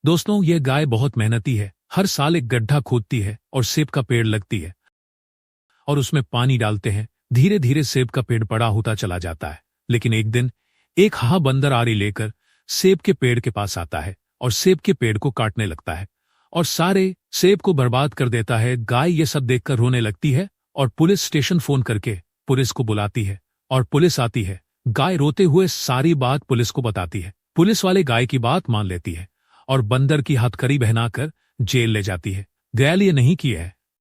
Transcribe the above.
दोस्तों, यह गाय बहुत मेहनती है। हर साल एक गड्ढा खोदती है और सेब का पेड़ लगती है और उसमें पानी डालते हैं। धीरे धीरे सेब का पेड़ बड़ा होता चला जाता है। लेकिन एक दिन एक बंदर आरी लेकर सेब के पेड़ के पास आता है और सेब के पेड़ को काटने लगता है और सारे सेब को बर्बाद कर देता है। गाय ये सब देखकर रोने लगती है और पुलिस स्टेशन फोन करके पुलिस को बुलाती है और पुलिस आती है। गाय रोते हुए सारी बात पुलिस को बताती है। पुलिस वाले गाय की बात मान लेती है और बंदर की हथकड़ी पहनाकर जेल ले जाती है। गैल ये नहीं किया है।